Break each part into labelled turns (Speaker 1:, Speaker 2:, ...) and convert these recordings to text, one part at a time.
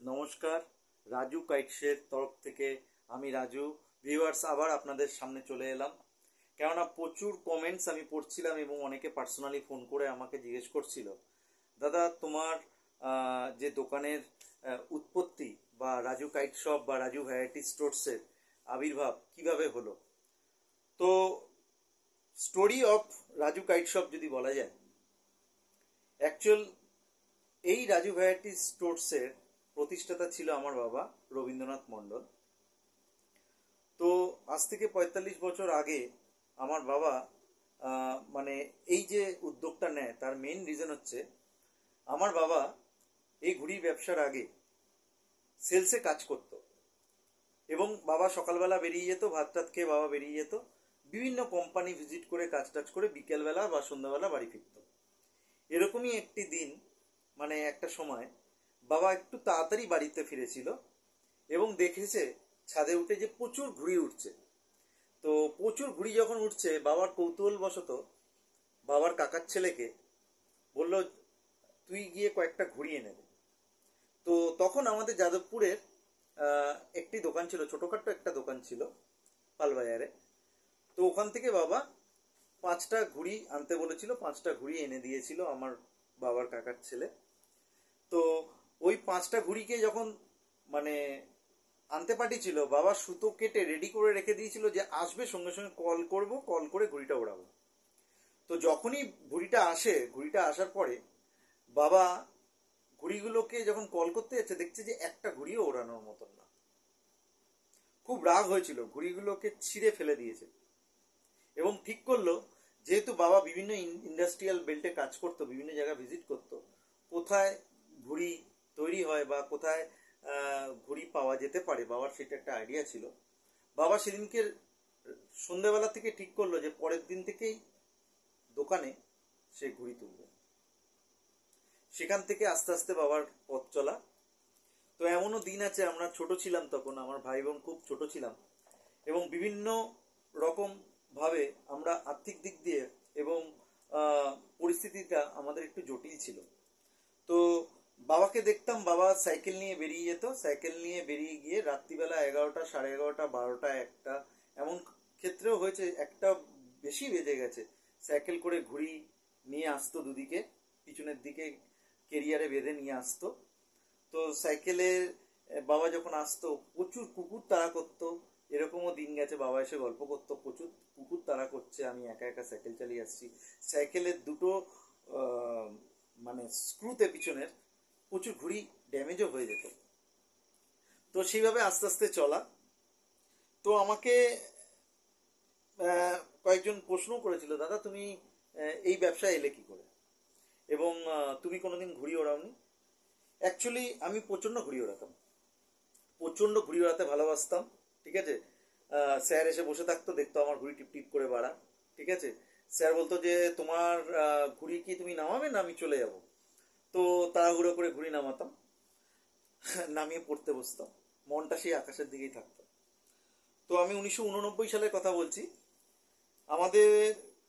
Speaker 1: নমস্কার, রাজু কাইটসের তরফ থেকে আমি রাজু ভিউয়ার্স আবার আপনাদের সামনে চলে এলাম। কেননা প্রচুর কমেন্টস আমি পড়ছিলাম এবং অনেকে পার্সোনালি ফোন করে আমাকে জিজ্ঞেস করছিল, দাদা তোমার যে দোকানের উৎপত্তি বা রাজু কাইট শপ বা রাজু ভ্যারাইটি স্টোরসের আবির্ভাব কিভাবে হলো। তো story of Raju kite shop যদি বলা যায়, অ্যাকচুয়াল এই রাজু ভ্যারাইটি স্টোরসের প্রতিষ্ঠাতা ছিল আমার বাবা রবীন্দ্রনাথ মণ্ডল। তো আজ থেকে ৪৫ বছর আগে আমার বাবা মানে এই যে উদ্যোগটা নেয় তার মেইন রিজন হচ্ছে আমার বাবা এই ঘুড়ির ব্যবসার আগে সেলসে কাজ করত এবং বাবা সকালবেলা বেরিয়ে যেত, ভাত টাত খেয়ে বাবা বেরিয়ে যেত, বিভিন্ন কোম্পানি ভিজিট করে কাজ টাজ করে বিকেলবেলা বা সন্ধ্যাবেলা বাড়ি ফিরত। এরকমই একটি দিন মানে একটা সময় বাবা একটু তাড়াতাড়ি বাড়িতে ফিরেছিল এবং দেখেছে ছাদে উঠে যে প্রচুর ঘুড়ি উঠছে। তো প্রচুর ঘুড়ি যখন উঠছে বাবার কৌতূহলবশত বাবার কাকার ছেলেকে বলল, তুই গিয়ে কয়েকটা ঘুড়ি এনে দে। তো তখন আমাদের যাদবপুরের একটি দোকান ছিল, ছোটোখাটো একটা দোকান ছিল পালবাজারে। তো ওখান থেকে বাবা 5টা ঘুড়ি আনতে বলেছিল, 5টা ঘুড়ি এনে দিয়েছিল আমার বাবার কাকার ছেলে। তো ওই 5টা ঘুড়িকে যখন মানে আনতে পাঠিয়েছিল, বাবা সুতো কেটে রেডি করে রেখে দিয়েছিল যে আসবে সঙ্গে সঙ্গে কল করব, কল করে ঘুড়িটা ওড়াবো। তো যখনই ঘুড়িটা আসে, ঘুড়িটা আসার পরে বাবা ঘুড়িগুলোকে যখন কল করতে যাচ্ছে দেখছে যে একটা ঘুড়িও ওড়ানোর মতন না। খুব রাগ হয়েছিল, ঘুড়িগুলোকে ছিঁড়ে ফেলে দিয়েছে এবং ঠিক করলো যেহেতু বাবা বিভিন্ন ইন্ডাস্ট্রিয়াল বেল্টে কাজ করতো, বিভিন্ন জায়গায় ভিজিট করতো, কোথায় ঘুড়ি তৈরি হয় বা কোথায় ঘুড়ি পাওয়া যেতে পারে বাবার সেটা একটা আইডিয়া ছিল। বাবা সেদিনকে সন্ধ্যাবেলা থেকে ঠিক করলো যে পরের দিন থেকেই দোকানে সে ঘুড়ি তুলবে। সেখান থেকে আস্তে আস্তে বাবার পথ চলা। তো এমনও দিন আছে, আমরা ছোট ছিলাম তখন, আমার ভাই বোন খুব ছোট ছিলাম এবং বিভিন্ন রকম ভাবে আমরা আর্থিক দিক দিয়ে এবং পরিস্থিতিটা আমাদের একটু জটিল ছিল। তো বাবাকে দেখতাম বাবা সাইকেল নিয়ে বেরিয়ে যেত, সাইকেল নিয়ে বেরিয়ে গিয়ে রাত্রিবেলা 11টা, 11:30, 12টা, 1টা, এমন ক্ষেত্রেও হয়েছে 1টা বেশি বেজে গেছে, সাইকেল করে ঘুড়ি নিয়ে আসতো দুদিকে, পিছনের দিকে কেরিয়ারে বেঁধে নিয়ে আসতো। তো সাইকেলে বাবা যখন আসতো প্রচুর কুকুর তাড়া করতো, এরকমও দিন গেছে বাবা এসে গল্প করতো প্রচুর কুকুর তাড়া করছে, আমি একা একা সাইকেল চালিয়ে আসছি, সাইকেলের দুটো মানে স্ক্রুতে পিছনের প্রচুর ঘুড়ি ড্যামেজও হয়ে যেত। তো সেইভাবে আস্তে আস্তে চলা। তো আমাকে কয়েকজন প্রশ্ন করেছিল, দাদা তুমি এই ব্যবসায় এলে কি করে এবং তুমি কোনোদিন ঘুড়ি ওড়াওনি। অ্যাকচুয়ালি আমি প্রচণ্ড ঘুড়ি ওড়াতাম, প্রচণ্ড ঘুড়ি ওড়াতে ভালোবাসতাম। ঠিক আছে, স্যার এসে বসে থাকতো, দেখতো আমার ঘুড়ি টিপ টিপ করে বাড়া। ঠিক আছে, স্যার বলতো যে তোমার ঘুড়ি কি তুমি নামাবে না আমি চলে যাব। তো তাড়াহুড়ো করে ঘুড়ি নামাতাম, নামিয়ে পড়তে বসতাম, মনটা সেই আকাশের দিকেই থাকতো। তো আমি 1989 সালের কথা বলছি। আমাদের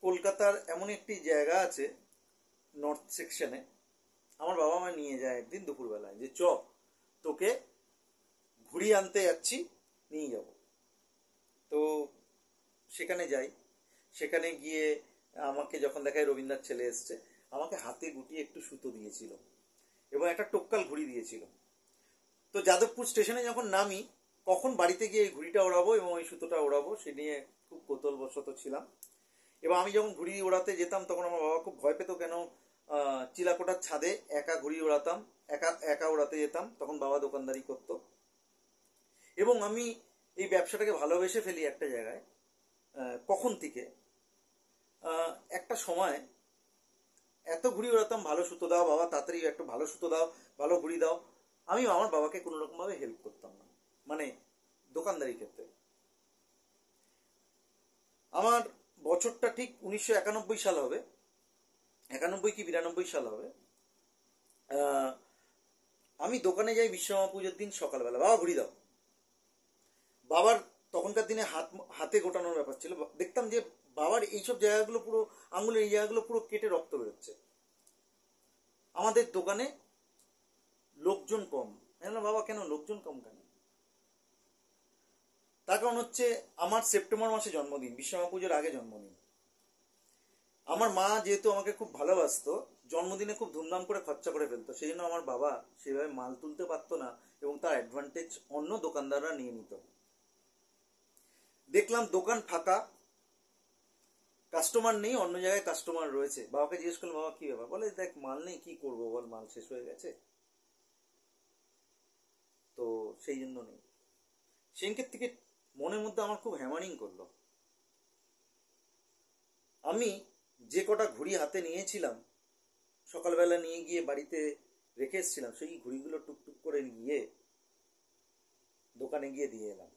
Speaker 1: কলকাতার এমন একটি জায়গা আছে নর্থ সেকশনে, আমার বাবা মা নিয়ে যায় একদিন দুপুরবেলায় যে তোকে ঘুড়ি আনতে যাচ্ছি, নিয়ে যাব। তো সেখানে যাই, সেখানে গিয়ে আমাকে যখন দেখায় রবীন্দ্রনাথ ছেলে এসছে, আমাকে হাতে গুটিয়ে একটু সুতো দিয়েছিল এবং একটা টোক্কাল ঘুড়ি দিয়েছিল। তো যাদবপুর স্টেশনে যখন নামি, কখন বাড়িতে গিয়ে এই ঘুড়িটা ওড়াবো এবং ওই সুতোটা ওড়াবো সে নিয়ে খুব কৌতূহলবশত ছিলাম। এবং আমি যখন ঘুড়ি ওড়াতে যেতাম তখন আমার বাবা খুব ভয় পেত, কেন চিলাকোটার ছাদে একা ঘুড়ি ওড়াতাম, একা একা ওড়াতে যেতাম, তখন বাবা দোকানদারি করতো। এবং আমি এই ব্যবসাটাকে ভালোবেসে ফেলি একটা জায়গায়। কখন থেকে একটা সময় এত ঘুড়ি ওড়াতাম, ভালো সুতো দাও বাবা, তাড়াতাড়ি একটু ভালো সুতো দাও, ভালো ঘুড়ি দাও। আমি আমার বাবাকে কোনো রকমভাবে হেল্প করতাম না, মানে দোকানদারি ক্ষেত্রে। আমার বছরটা ঠিক 1991 সাল হবে, 91 কি 92 সাল হবে। আমি দোকানে যাই বিশ্বকর্মা পুজোর দিন সকালবেলা, বাবা ঘুড়ি দাও। বাবার তখনকার দিনে হাতে গোটানোর ব্যাপার ছিল, দেখতাম যে বাবার এইসব জায়গাগুলো পুরো, আঙুলের এই জায়গাগুলো পুরো কেটে রক্ত বেরোচ্ছে। আমাদের দোকানে লোকজন কম, বাবা কেন লোকজন কম কেন? তার কারণ হচ্ছে আমার সেপ্টেম্বর মাসে জন্মদিন, বিশ্বকর্মা পুজোর আগে জন্মদিন। আমার মা যেহেতু আমাকে খুব ভালোবাসতো, জন্মদিনে খুব ধুমধাম করে খরচা করে ফেলতো, সেই জন্য আমার বাবা সেভাবে মাল তুলতে পারতো না এবং তার অ্যাডভান্টেজ অন্য দোকানদাররা নিয়ে নিত। দেখলাম দোকান ফাঁকা, কাস্টমার নেই, অন্য জায়গায় কাস্টমার রয়েছে। বাবাকে জিজ্ঞেস করলাম, বাবা কি ব্যাপার? বলে দেখ মাল নেই, কি করবো বল, মাল শেষ হয়ে গেছে, তো সেই জন্য নেই। সেদিনকের থেকে মনের মধ্যে আমার খুব হ্যামারিং করলো। আমি যে কটা ঘুড়ি হাতে নিয়েছিলাম, সকালবেলা নিয়ে গিয়ে বাড়িতে রেখে এসেছিলাম, সেই ঘুড়িগুলো টুকটুক করে গিয়ে দোকানে গিয়ে দিয়ে এলাম।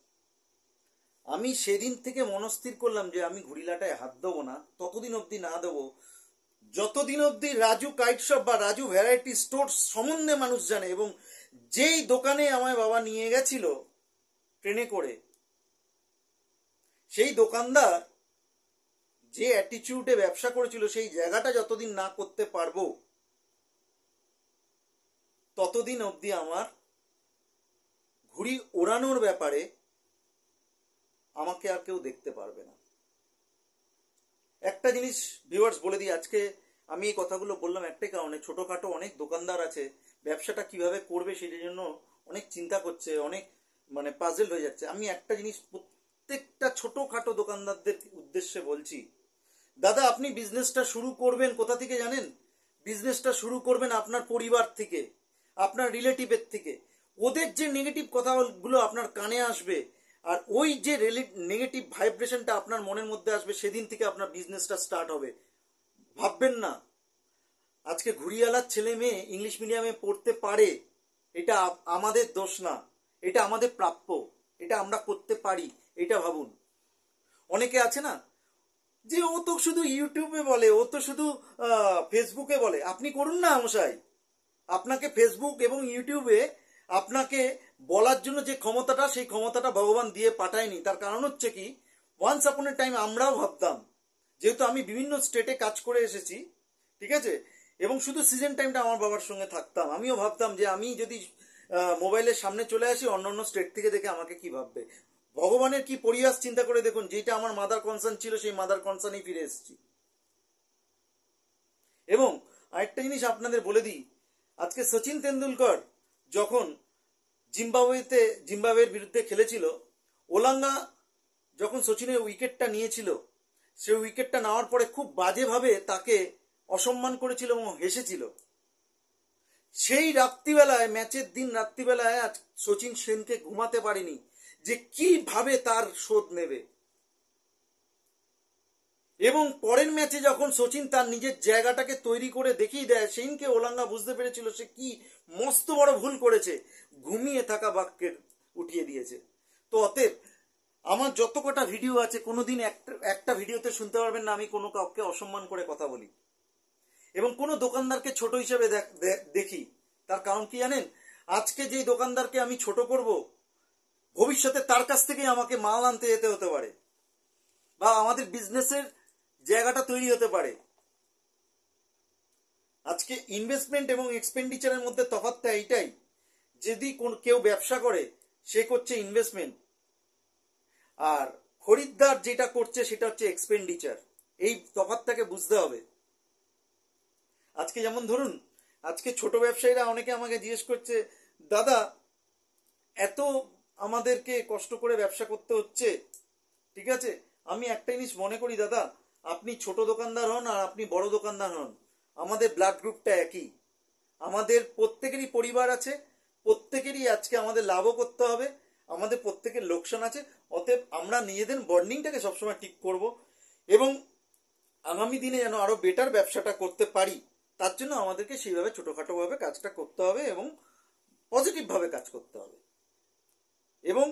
Speaker 1: আমি সেদিন থেকে মনস্থির করলাম যে আমি ঘুড়িলাটায় হাত দেবো না, ততদিন অবধি না দেবো যতদিন অবধি রাজু কাইট শপ বা রাজু ভ্যারাইটি স্টোর সম্বন্ধে মানুষ জানে। এবং যেই দোকানে আমায় বাবা নিয়ে গেছিল ট্রেনে করে, সেই দোকানদার যে অ্যাটিটিউডে ব্যবসা করেছিল, সেই জায়গাটা যতদিন না করতে পারবো ততদিন অবধি আমার ঘুড়ি ওড়ানোর ব্যাপারে আমাকে আর কেউ দেখতে পারবে না। একটা জিনিস ভিউয়ার্স বলে দিই, আজকে আমি এই কথাগুলো বললাম একটাই কারণে, ছোটখাটো অনেক দোকানদার আছে, ব্যবসাটা কিভাবে করবে সেটার জন্য অনেক চিন্তা করছে, অনেক পাজল হয়ে যাচ্ছে। আমি একটা জিনিস প্রত্যেকটা ছোটখাটো দোকানদারদের উদ্দেশ্যে বলছি, দাদা আপনি বিজনেসটা শুরু করবেন কোথা থেকে জানেন? বিজনেসটা শুরু করবেন আপনার পরিবার থেকে, আপনার রিলেটিভের থেকে। ওদের যে নেগেটিভ কথাগুলো আপনার কানে আসবে, আর ওই যে নেগেটিভ ভাইব্রেশনটা আপনার মনের মধ্যে আসবে, সেদিন থেকে আপনার বিজনেসটা স্টার্ট হবে। ভাববেন না আজকে ঘুড়িওয়ালার ছেলে মেয়ে ইংলিশ মিডিয়ামে পড়তে পারে, এটা আমাদের দোষ না, এটা আমাদের প্রাপ্য, এটা আমরা করতে পারি, এটা ভাবুন। অনেকে আছে না যে ও তো শুধু ইউটিউবে বলে, ও তো শুধু ফেসবুকে বলে। আপনি করুন না মশাই, আপনাকে ফেসবুক এবং ইউটিউবে আপনাকে বলার জন্য যে ক্ষমতাটা, সেই ক্ষমতাটা ভগবান দিয়ে পাঠায়নি। তার কারণ হচ্ছে কি, ওয়ান্স আপন এ টাইম আমরাও ভাবতাম, যেহেতু আমি বিভিন্ন স্টেটে কাজ করে এসেছি, ঠিক আছে, এবং শুধু সিজন টাইমটা আমার বাবার সঙ্গে থাকতাম, আমিও ভাবতাম যে আমি যদি মোবাইলের সামনে চলে আসি, অন্য অন্য স্টেট থেকে দেখে আমাকে কি ভাববে। ভগবানের কি পরিহাস চিন্তা করে দেখুন, যেটা আমার মাদার কনসার্ন ছিল, সেই মাদার কনসার্নেই ফিরে এসেছি। এবং আরেকটা জিনিস আপনাদের বলে দিই, আজকে সচিন তেন্ডুলকর যখন জিম্বাবুয়ের বিরুদ্ধে খেলেছিল, ওলাঙ্গা যখন সচিনের উইকেটটা নিয়েছিল, সেই উইকেটটা নেওয়ার পরে খুব বাজেভাবে তাকে অসম্মান করেছিল এবং হেসেছিল। সেই রাত্রিবেলায়, ম্যাচের দিন রাত্রিবেলায় আজ সচিন সেনকে ঘুমাতে পারেনি যে কিভাবে তার শোধ নেবে। এবং পরের ম্যাচে যখন সচিন তার নিজের জায়গাটাকে তৈরি করে দেখিয়ে দেয়, সেদিনকে ওলাঙ্গা বুঝতে পেরেছিল সে কি মস্ত বড় ভুল করেছে, ঘুমিয়ে থাকা বাক্যে উঠিয়ে দিয়েছে। তো অতএব আমার যত কটা ভিডিও আছে, কোনোদিন একটা ভিডিওতে শুনতে পারবেন না আমি কোনো কাউকে অসম্মান করে কথা বলি এবং কোনো দোকানদারকে ছোট হিসেবে দেখি। তার কারণ কি জানেন? আজকে যেই দোকানদারকে আমি ছোট করব, ভবিষ্যতে তার কাছ থেকেই আমাকে মাল আনতে যেতে হতে পারে, বা আমাদের বিজনেসের জায়গাটা তৈরি হতে পারে। আজকে ইনভেস্টমেন্ট এবং এক্সপেন্ডিচারের মধ্যে তফাৎটা এইটাই, যদি কেউ ব্যবসা করে সে করছে ইনভেস্টমেন্ট, আর খরিদ্দার যেটা করছে সেটা হচ্ছে এক্সপেন্ডিচার। এই তফাৎটাকে বুঝতে হবে। আজকে যেমন ধরুন, আজকে ছোট ব্যবসায়ীরা অনেকে আমাকে জিজ্ঞেস করছে, দাদা এত আমাদেরকে কষ্ট করে ব্যবসা করতে হচ্ছে, ঠিক আছে, আমি একটা জিনিস মনে করি দাদা, আপনি ছোট দোকানদার হন আর আপনি বড় দোকানদার হন, আমাদের ব্লাড গ্রুপটা একই, আমাদের প্রত্যেকেরই পরিবার আছে, প্রত্যেকেরই আজকে আমাদের লাভও করতে হবে, আমাদের প্রত্যেকের লোকসান আছে। অতএব আমরা নিজেদের বন্ডিংটাকে সবসময় ঠিক করব এবং আগামী দিনে যেন আরো বেটার ব্যবসাটা করতে পারি, তার জন্য আমাদেরকে সেইভাবে ছোটখাটোভাবে কাজটা করতে হবে এবং পজিটিভভাবে কাজ করতে হবে। এবং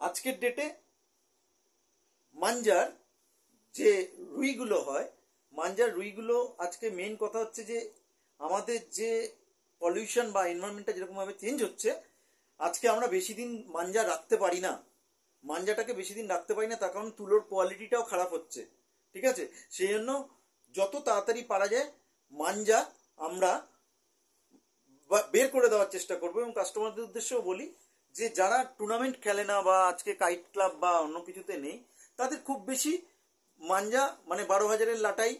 Speaker 1: আজকের ডেটে মাঞ্জার যে রুইগুলো হয়, মাঞ্জার রুইগুলো, আজকে মেইন কথা হচ্ছে যে আমাদের যে পলিউশন বা এনভায়রনমেন্টটা যেরকমভাবে চেঞ্জ হচ্ছে, আজকে আমরা বেশি দিন মাঞ্জা রাখতে পারি না, মাঞ্জাটাকে বেশি দিন রাখতে পারি না, তার কারণ তুলোর কোয়ালিটিটাও খারাপ হচ্ছে, ঠিক আছে। সেই জন্য যত তাড়াতাড়ি পারা যায় মাঞ্জা আমরা বের করে দেওয়ার চেষ্টা করবো। এবং কাস্টমারদের উদ্দেশ্যেও বলি যে যারা টুর্নামেন্ট খেলে না বা আজকে কাইট ক্লাব বা অন্য কিছুতে নেই, তাদের খুব বেশি মাঞ্জা মানে 12,000-এর লাটাই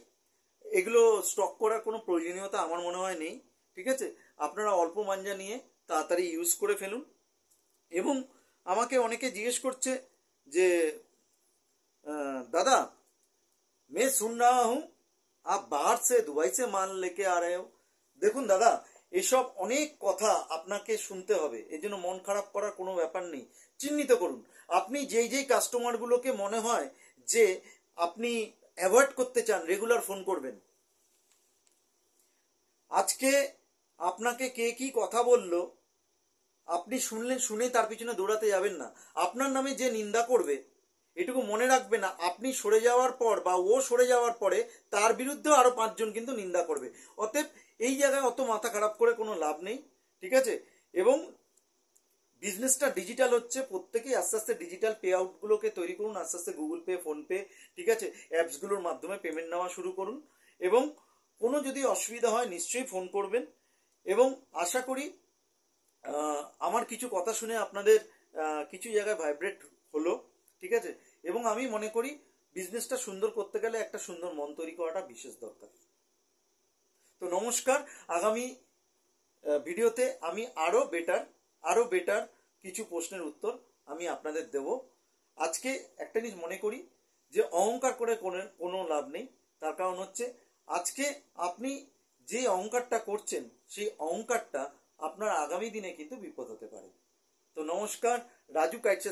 Speaker 1: এগুলো স্টক করার কোনো প্রয়োজনীয়তা আমার মনে হয় নেই। ঠিক আছে, আপনারা অল্প মাঞ্জা নিয়ে তাড়াতাড়ি ইউজ করে ফেলুন। এবং আমাকে অনেকে জিজ্ঞেস করছে যে दादा मैं सुन रहा हूँ आप बाहर से दुबई से माल लेके आ रहे हो। দেখুন দাদা, এসব অনেক কথা আপনাকে শুনতে হবে, এই জন্য মন খারাপ করার কোনো ব্যাপার নেই। চিহ্নিত করুন আপনি যেই যেই কাস্টমারগুলোকে মনে হয় যে আপনি অ্যাভয়েড করতে চান, রেগুলার ফোন করবেন। আজকে আপনাকে কে কি কথা বললো আপনি শুনলেন, শুনে তার পিছনে দৌড়াতে যাবেন না। আপনার নামে যে নিন্দা করবে এটুকু মনে রাখবে না, আপনি সরে যাওয়ার পর বা ও সরে যাওয়ার পরে তার বিরুদ্ধেও আরো 5 জন কিন্তু নিন্দা করবে। অতএব এই জায়গায় অত মাথা খারাপ করে কোনো লাভ নেই। ঠিক আছে, এবং বিজনেসটা ডিজিটাল হচ্ছে, প্রত্যেকেই আস্তে আস্তে ডিজিটাল পে আউটগুলোকে তৈরি করুন, আস্তে আস্তে গুগল পে, ফোনপে, ঠিক আছে, অ্যাপসগুলোর মাধ্যমে পেমেন্ট নেওয়া শুরু করুন। এবং কোনো যদি অসুবিধা হয় নিশ্চয়ই ফোন করবেন। এবং আশা করি আমার কিছু কথা শুনে আপনাদের কিছু জায়গায় ভাইব্রেট হলো। ঠিক আছে, এবং আমি মনে করি বিজনেসটা সুন্দর করতে গেলে একটা সুন্দর মন তৈরি করাটা বিশেষ দরকার। তো নমস্কার, আগামী ভিডিওতে আমি আরো বেটার কিছু প্রশ্নের উত্তর আমি আপনাদের দেব। আজকে একটা জিনিস মনে করি যে অহংকার করে কোনো লাভ নেই। তার কারণ হচ্ছে আজকে আপনি যে অহংকারটা করছেন সেই অহংকারটা আপনার আগামী দিনে কিন্তু বিপদ হতে পারে। তো নমস্কার, রাজু কাইটস